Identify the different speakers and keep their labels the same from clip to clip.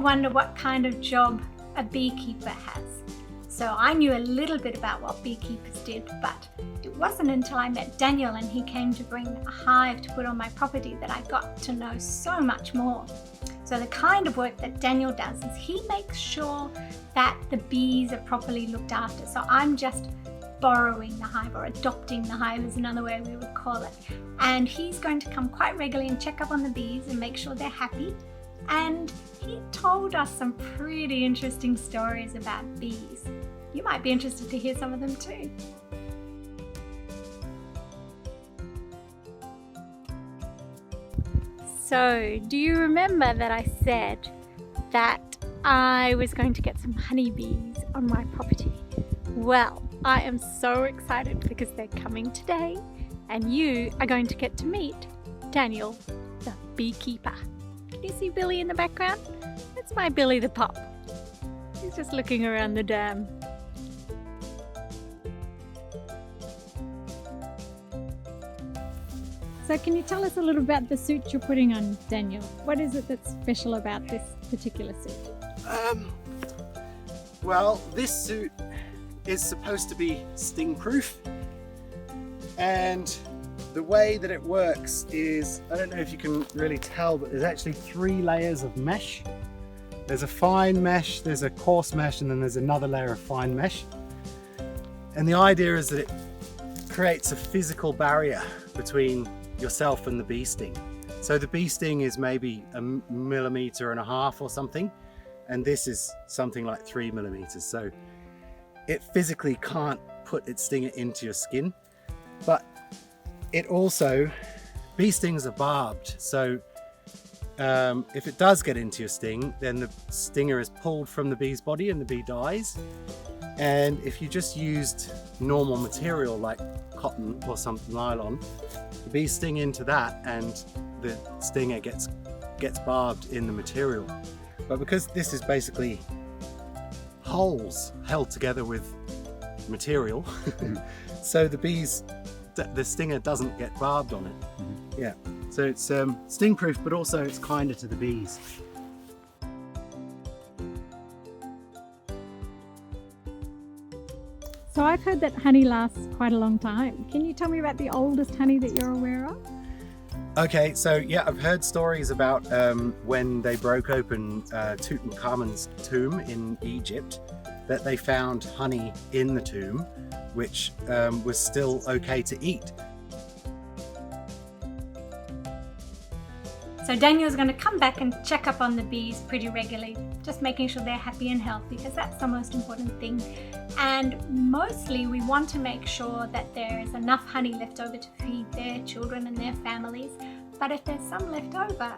Speaker 1: wonder what kind of job a beekeeper has. So I knew a little bit about what beekeepers did, but it wasn't until I met Daniel and he came to bring a hive to put on my property that I got to know so much more. So the kind of work that Daniel does is he makes sure that the bees are properly looked after. So I'm just borrowing the hive, or adopting the hive is another way we would call it. And he's going to come quite regularly and check up on the bees and make sure they're happy. And he told us some pretty interesting stories about bees. You might be interested to hear some of them too. So, do you remember that I said that I was going to get some honeybees on my property? Well, I am so excited because they're coming today, and you are going to get to meet Daniel, the beekeeper. Can you see Billy in the background? That's my Billy the pup. He's just looking around the dam. So can you tell us a little about the suit you're putting on, Daniel? What is it that's special about this particular suit?
Speaker 2: Well, this suit is supposed to be sting proof, and the way that it works is, I don't know if you can really tell, but there's actually 3 layers of mesh. There's a fine mesh, there's a coarse mesh, and then there's another layer of fine mesh. And the idea is that it creates a physical barrier between yourself and the bee sting. So the bee sting is maybe 1.5 millimeters or something, and this is something like 3 millimeters. So it physically can't put its stinger into your skin, but it also, bee stings are barbed. So if it does get into your sting, then the stinger is pulled from the bee's body and the bee dies. And if you just used normal material like cotton or some nylon, the bees sting into that and the stinger gets barbed in the material. But because this is basically holes held together with material, so the stinger doesn't get barbed on it. Yeah, so it's sting proof, but also it's kinder to the bees.
Speaker 1: So I've heard that honey lasts quite a long time. Can you tell me about the oldest honey that you're aware of?
Speaker 2: Okay, so yeah, I've heard stories about when they broke open Tutankhamun's tomb in Egypt, that they found honey in the tomb, which was still okay to eat. So Daniel's going to come back and check up on the bees pretty regularly, just making sure they're happy and healthy, because that's the most important thing. And mostly we want to make sure that there is enough honey left over to feed their children and their families. But if there's some left over,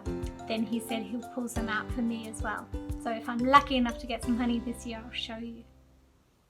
Speaker 2: then he said he'll pull some out for me as well. So if I'm lucky enough to get some honey this year, I'll show you.